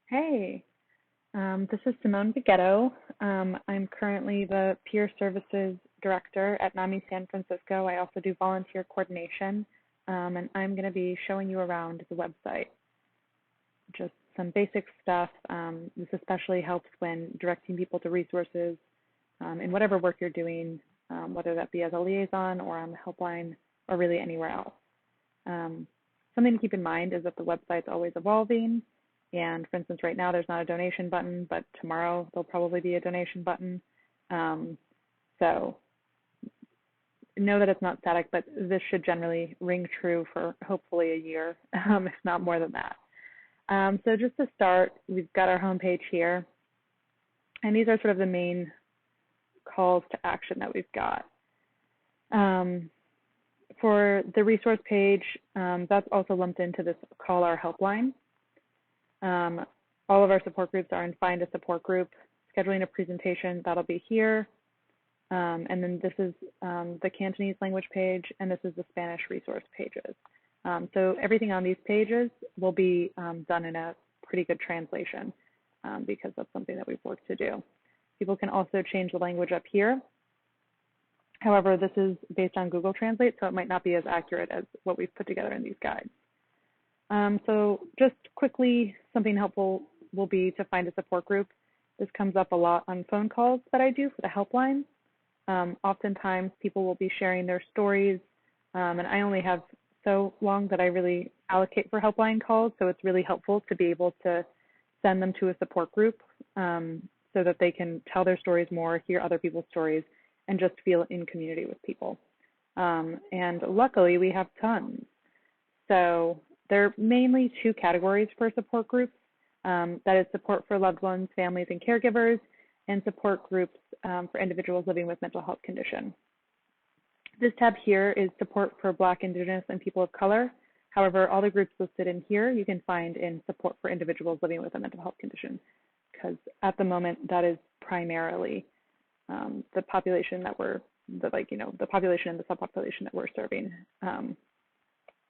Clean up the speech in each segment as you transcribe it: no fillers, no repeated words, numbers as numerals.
Hey, this is Simone Baguetto. I'm currently the Peer Services Director at NAMI San Francisco. I also do volunteer coordination, and I'm going to be showing you around the website. Just some basic stuff. This especially helps when directing people to resources in whatever work you're doing, whether that be as a liaison or on the helpline or really anywhere else. Something to keep in mind is that the website's always evolving. And for instance, right now there's not a donation button, but tomorrow there'll probably be a donation button. So know that it's not static, but this should generally ring true for hopefully a year, if not more than that. So just to start, we've got our homepage here. And these are sort of the main calls to action that we've got. For the resource page, that's also lumped into this Call Our Helpline. All of our support groups are in Find a Support Group. Scheduling a presentation, that'll be here. And then this is the Cantonese language page, and this is the Spanish resource pages. So everything on these pages will be done in a pretty good translation because that's something that we've worked to do. People can also change the language up here. However, this is based on Google Translate, so it might not be as accurate as what we've put together in these guides. So just quickly, something helpful will be to find a support group. This comes up a lot on phone calls that I do for the helpline. Oftentimes, people will be sharing their stories, and I only have so long that I really allocate for helpline calls, so it's really helpful to be able to send them to a support group so that they can tell their stories more, hear other people's stories, and just feel in community with people. And luckily, we have tons. So there are mainly two categories for support groups. That is support for loved ones, families, and caregivers, and support groups for individuals living with mental health condition. This tab here is support for Black, Indigenous, and people of color. However, all the groups listed in here you can find in support for individuals living with a mental health condition, because at the moment that is primarily the population that we're, the population and the subpopulation that we're serving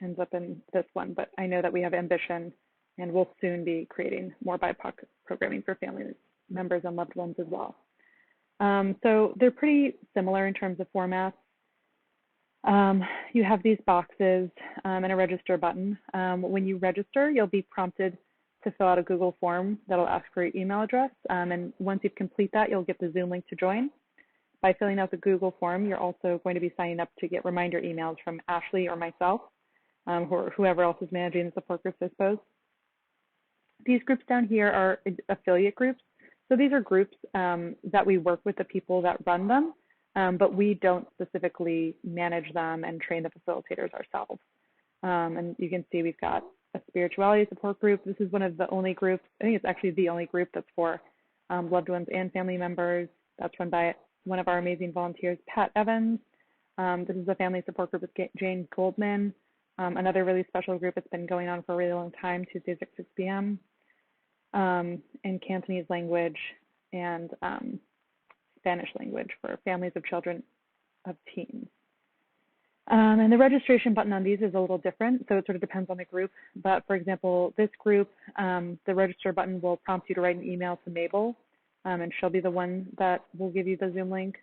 ends up in this one. But I know that we have ambition and we'll soon be creating more BIPOC programming for family members and loved ones as well. So they're pretty similar in terms of formats. You have these boxes and a register button. When you register, you'll be prompted to fill out a Google form that'll ask for your email address. And once you complete that, you'll get the Zoom link to join. By filling out the Google form, you're also going to be signing up to get reminder emails from Ashley or myself, or whoever else is managing the support groups, I suppose. These groups down here are affiliate groups. So these are groups that we work with the people that run them, but we don't specifically manage them and train the facilitators ourselves. And you can see we've got a spirituality support group. This is one of the only groups, I think it's actually the only group that's for loved ones and family members. That's run by one of our amazing volunteers, Pat Evans. This is a family support group with Jane Goldman. Another really special group that's been going on for a really long time, Tuesdays at 6 p.m. In Cantonese language and Spanish language for families of children of teens. And the registration button on these is a little different, so it sort of depends on the group. But for example, this group, the register button will prompt you to write an email to Mabel, and she'll be the one that will give you the Zoom link.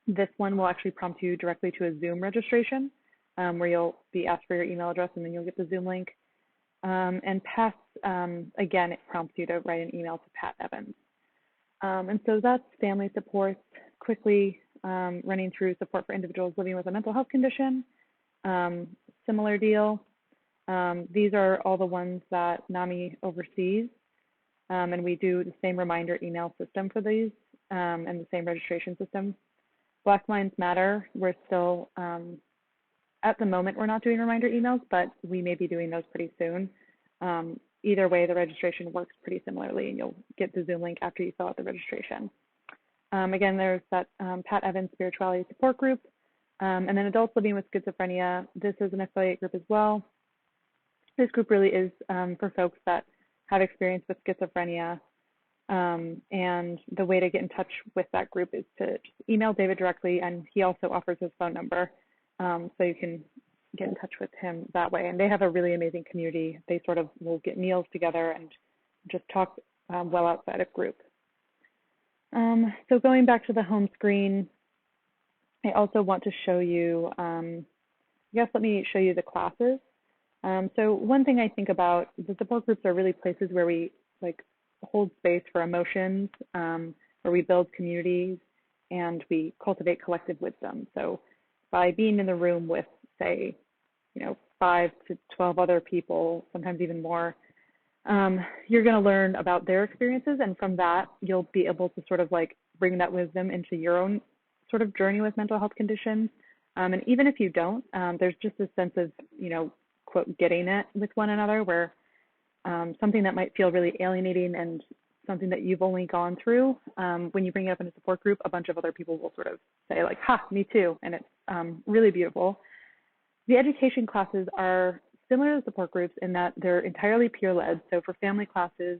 This one will actually prompt you directly to a Zoom registration, where you'll be asked for your email address and then you'll get the Zoom link. And Pat, again, it prompts you to write an email to Pat Evans. And so that's family support. Quickly running through support for individuals living with a mental health condition. Similar deal. These are all the ones that NAMI oversees. And we do the same reminder email system for these and the same registration system. Black Lives Matter, we're still, at the moment, we're not doing reminder emails, but we may be doing those pretty soon. Either way, the registration works pretty similarly, and you'll get the Zoom link after you fill out the registration. Again, there's that Pat Evans Spirituality Support Group, and then Adults Living with Schizophrenia. This is an affiliate group as well. This group really is for folks that have experience with schizophrenia, and the way to get in touch with that group is to just email David directly, and he also offers his phone number, so you can get in touch with him that way. And they have a really amazing community. They sort of will get meals together and just talk well outside of group. So going back to the home screen, I also want to show you, let me show you the classes. So one thing I think about, the support groups are really places where we hold space for emotions, where we build communities, and we cultivate collective wisdom. So by being in the room with, say, 5 to 12 other people, sometimes even more, you're going to learn about their experiences, and from that, you'll be able to sort of bring that wisdom into your own sort of journey with mental health conditions. And even if you don't, there's just a sense of, quote, getting it with one another, where something that might feel really alienating and something that you've only gone through, when you bring it up in a support group, a bunch of other people will sort of say ha, me too, and it's really beautiful. The education classes are similar to support groups in that they're entirely peer-led. So for family classes,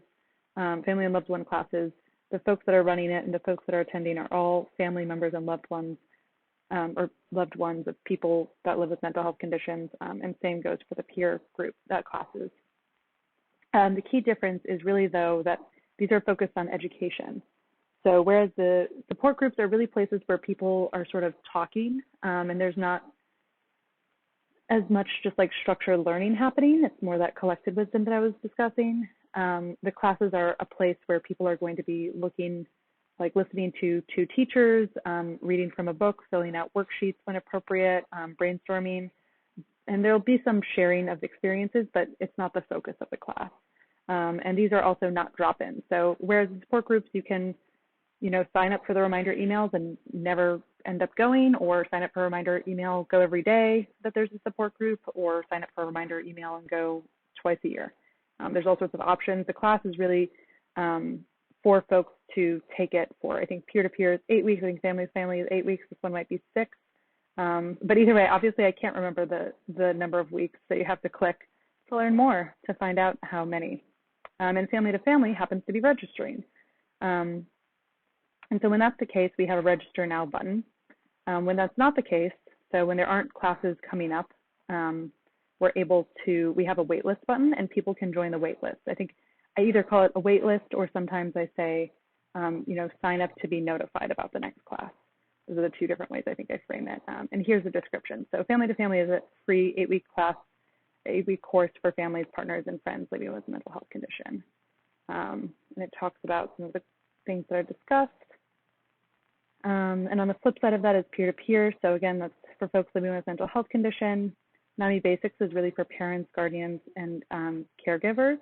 family and loved one classes, the folks that are running it and the folks that are attending are all family members and loved ones, or loved ones of people that live with mental health conditions, and same goes for the peer group classes. The key difference is really, though, that these are focused on education. So whereas the support groups are really places where people are sort of talking, and there's not as much just structured learning happening, it's more that collected wisdom that I was discussing. The classes are a place where people are going to be listening to teachers, reading from a book, filling out worksheets when appropriate, brainstorming, and there'll be some sharing of experiences, but it's not the focus of the class. And these are also not drop-ins. So whereas in support groups, you can, sign up for the reminder emails and never end up going, or sign up for a reminder email, go every day that there's a support group, or sign up for a reminder email and go twice a year. There's all sorts of options. The class is really for folks to take it for. I think peer-to-peer is 8 weeks. I think family is 8 weeks. This one might be 6. But either way, obviously, I can't remember the number of weeks, so you have to click to learn more to find out how many. And family to family happens to be registering. And so when that's the case, we have a register now button. When that's not the case, so when there aren't classes coming up, we have a waitlist button and people can join the waitlist. I think I either call it a waitlist or sometimes I say, sign up to be notified about the next class. Those are the two different ways I think I frame it. And here's the description. So family to family is a free 8-week class, 8-week course for families, partners, and friends living with a mental health condition. And it talks about some of the things that are discussed. And on the flip side of that is peer-to-peer. So again, that's for folks living with mental health condition. NAMI Basics is really for parents, guardians, and caregivers.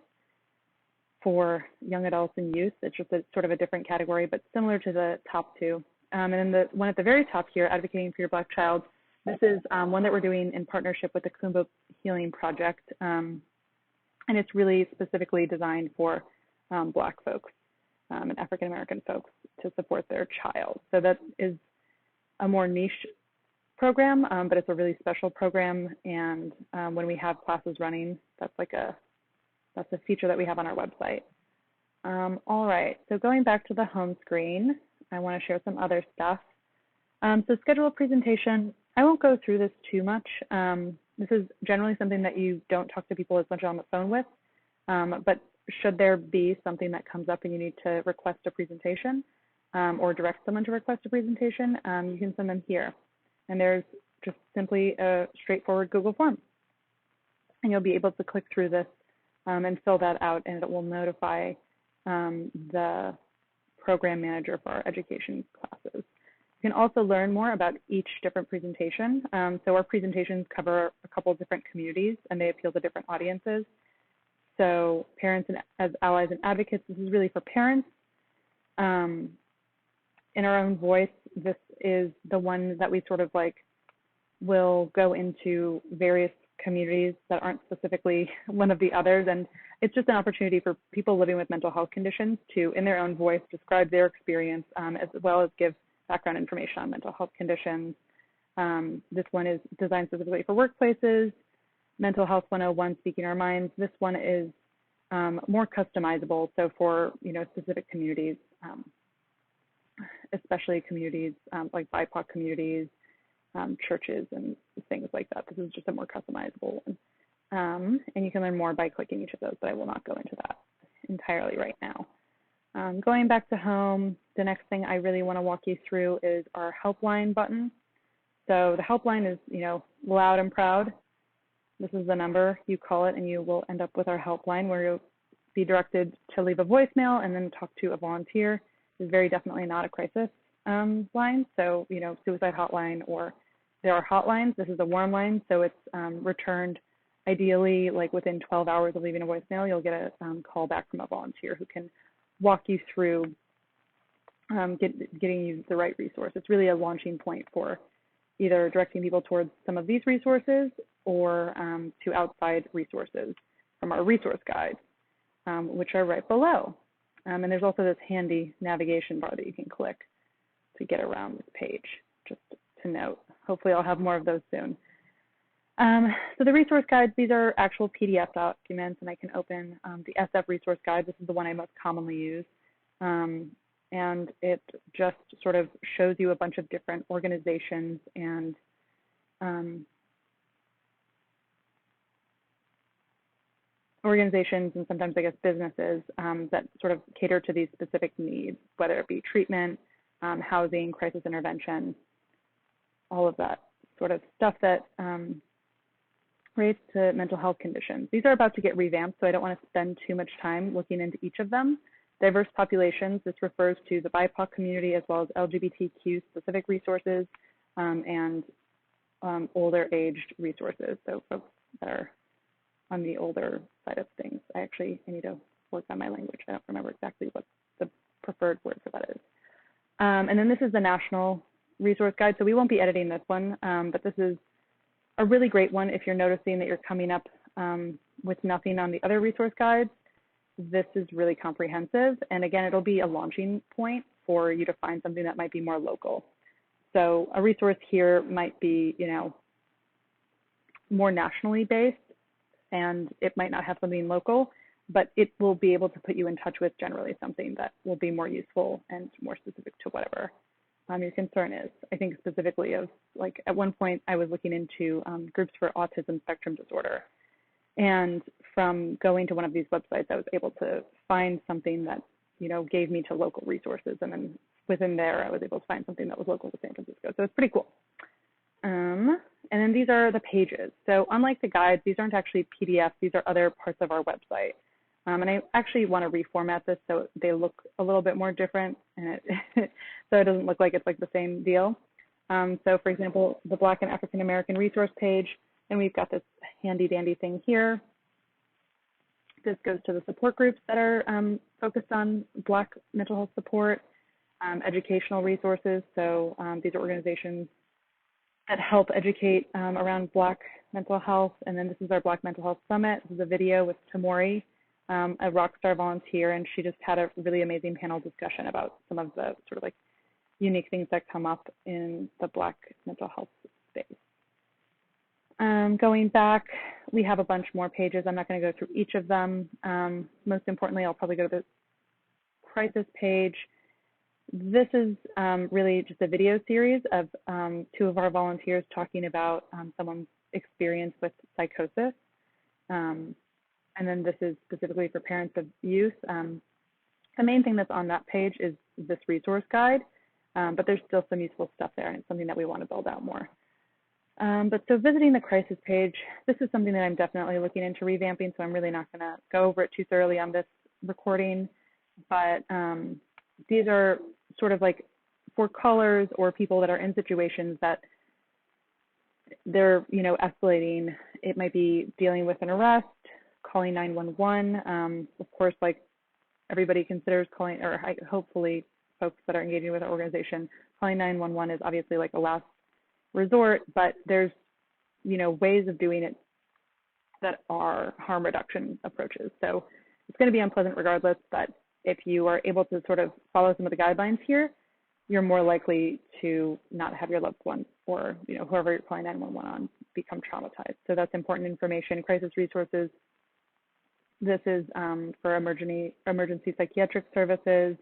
For young adults and youth, it's just sort of a different category, but similar to the top two. And then the one at the very top here, Advocating for Your Black Child, this is one that we're doing in partnership with the Kumba Healing Project. And it's really specifically designed for Black folks and African-American folks to support their child. So that is a more niche program, but it's a really special program. And when we have classes running, that's a feature that we have on our website. All right, so going back to the home screen, I want to share some other stuff. So schedule a presentation. I won't go through this too much. This is generally something that you don't talk to people as much on the phone with, but should there be something that comes up and you need to request a presentation or direct someone to request a presentation, you can send them here. And there's just simply a straightforward Google form. And you'll be able to click through this and fill that out, and it will notify the program manager for our education classes. You can also learn more about each different presentation. So our presentations cover a couple of different communities, and they appeal to different audiences. So parents and as allies and advocates, this is really for parents. In our own voice, this is the one that we sort of will go into various communities that aren't specifically one of the others. And it's just an opportunity for people living with mental health conditions to, in their own voice, describe their experience as well as give background information on mental health conditions. This one is designed specifically for workplaces. Mental Health 101, Speaking Our Minds. This one is more customizable, so for specific communities, especially communities like BIPOC communities, churches, and things like that. This is just a more customizable one. And you can learn more by clicking each of those, but I will not go into that. entirely right now. Going back to home, the next thing I really want to walk you through is our Helpline button. So the Helpline is, loud and proud. This is the number. You call it and you will end up with our Helpline, where you'll be directed to leave a voicemail and then talk to a volunteer. It's very definitely not a crisis line. So, suicide hotline, or there are hotlines. This is a warm line, so it's returned ideally like within 12 hours of leaving a voicemail. You'll get a call back from a volunteer who can walk you through getting you the right resource. It's really a launching point for either directing people towards some of these resources or to outside resources from our resource guide, which are right below. And there's also this handy navigation bar that you can click to get around this page, just to note. Hopefully I'll have more of those soon. So the resource guides, these are actual PDF documents, and I can open the SF resource guide. This is the one I most commonly use. And it just sort of shows you a bunch of different organizations and sometimes, I guess, businesses that sort of cater to these specific needs, whether it be treatment, housing, crisis intervention, all of that sort of stuff that relates to mental health conditions. These are about to get revamped, so I don't want to spend too much time looking into each of them. Diverse populations, this refers to the BIPOC community as well as LGBTQ specific resources and older aged resources, so folks that are on the older side of things. I need to work on my language. I don't remember exactly what the preferred word for that is. And then this is the national resource guide, so we won't be editing this one, but this is a really great one if you're noticing that you're coming up with nothing on the other resource guides. This is really comprehensive, and again, it'll be a launching point for you to find something that might be more local. So a resource here might be, more nationally based, and it might not have something local, but it will be able to put you in touch with generally something that will be more useful and more specific to whatever your concern is. I think specifically of, like, at one point I was looking into groups for autism spectrum disorder. And from going to one of these websites, I was able to find something that, gave me to local resources. And then within there, I was able to find something that was local to San Francisco. So it's pretty cool. And then these are the pages. So unlike the guides, these aren't actually PDFs. These are other parts of our website. And I actually want to reformat this so they look a little bit more different, and so it doesn't look like it's like the same deal. So for example, the Black and African American resource page, and we've got this handy dandy thing here. This goes to the support groups that are focused on Black mental health support, educational resources. So these are organizations that help educate around Black mental health. And then this is our Black Mental Health Summit. This is a video with Tamori, a Rockstar volunteer, and she just had a really amazing panel discussion about some of the sort of like unique things that come up in the Black mental health space. Going back, we have a bunch more pages. I'm not going to go through each of them. Most importantly, I'll probably go to the crisis page. This is really just a video series of two of our volunteers talking about someone's experience with psychosis. And then this is specifically for parents of youth. The main thing that's on that page is this resource guide, but there's still some useful stuff there, and it's something that we want to build out more. But so visiting the crisis page, this is something that I'm definitely looking into revamping, so I'm really not going to go over it too thoroughly on this recording. But these are sort of like for callers or people that are in situations that they're, escalating. It might be dealing with an arrest, calling 911. Of course, like everybody considers calling, or hopefully folks that are engaging with our organization, calling 911 is obviously like a last resort, but there's, ways of doing it that are harm reduction approaches. So it's going to be unpleasant regardless, but if you are able to sort of follow some of the guidelines here, you're more likely to not have your loved one or, whoever you're calling 911 on become traumatized. So that's important information. Crisis resources. This is for emergency psychiatric services.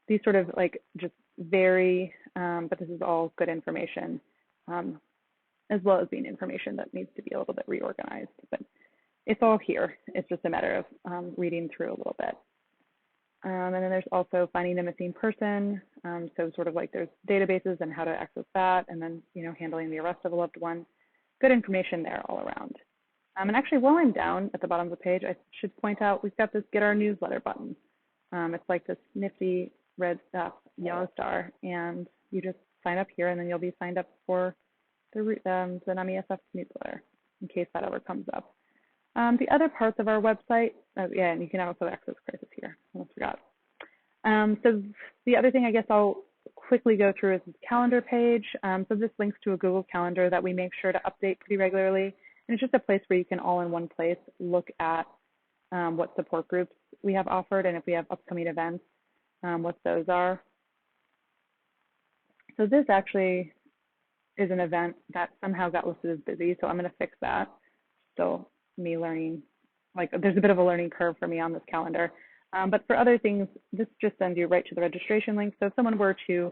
These sort of like just vary, but this is all good information, as well as being information that needs to be a little bit reorganized. But it's all here. It's just a matter of reading through a little bit. And then there's also finding the missing person. So sort of like there's databases and how to access that, and then, handling the arrest of a loved one. Good information there all around. And actually, while I'm down at the bottom of the page, I should point out we've got this Get Our Newsletter button. It's like this nifty red yellow star, and you just sign up here, and then you'll be signed up for the NAMI SF newsletter in case that ever comes up. The other parts of our website, and you can also access crisis here. I almost forgot. So the other thing I guess I'll quickly go through is this calendar page. So this links to a Google Calendar that we make sure to update pretty regularly. And it's just a place where you can all in one place look at what support groups we have offered, and if we have upcoming events, what those are. So this actually is an event that somehow got listed as busy, so I'm going to fix that. Still me learning, like there's a bit of a learning curve for me on this calendar. But for other things, this just sends you right to the registration link. So if someone were to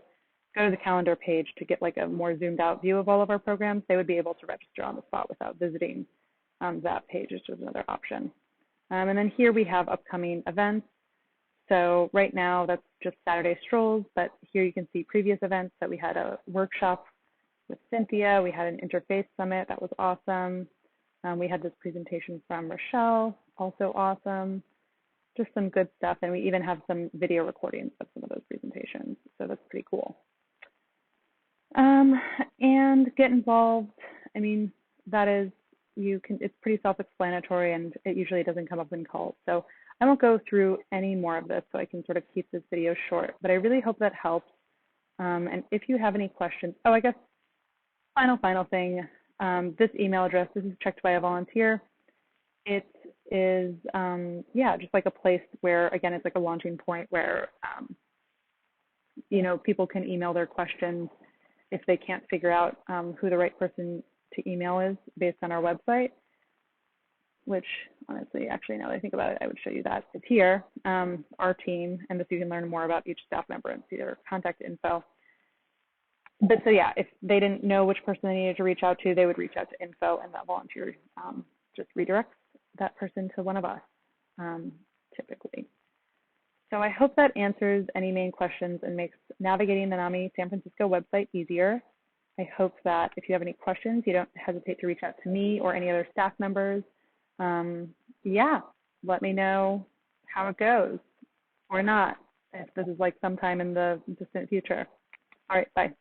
go to the calendar page to get like a more zoomed out view of all of our programs, they would be able to register on the spot without visiting that page, which is another option. And then here we have upcoming events. So right now that's just Saturday strolls, but here you can see previous events that we had a workshop with Cynthia. We had an interfaith summit. That was awesome. We had this presentation from Rochelle, also awesome. Just some good stuff. And we even have some video recordings of some of those presentations. So that's pretty cool. And get involved. I mean, that is, it's pretty self-explanatory, and it usually doesn't come up in calls. So I won't go through any more of this, so I can sort of keep this video short, but I really hope that helps. And if you have any questions, I guess final thing, this email address, this is checked by a volunteer. It is, just like a place where, again, it's like a launching point where, people can email their questions if they can't figure out who the right person to email is based on our website, which honestly, actually, now that I think about it, I would show you that. It's here, our team, and this you can learn more about each staff member and see their contact info. But so yeah, if they didn't know which person they needed to reach out to, they would reach out to info, and that volunteer just redirects that person to one of us, typically. So I hope that answers any main questions and makes navigating the NAMI San Francisco website easier. I hope that if you have any questions, you don't hesitate to reach out to me or any other staff members. Let me know how it goes or not, if this is like sometime in the distant future. All right, bye.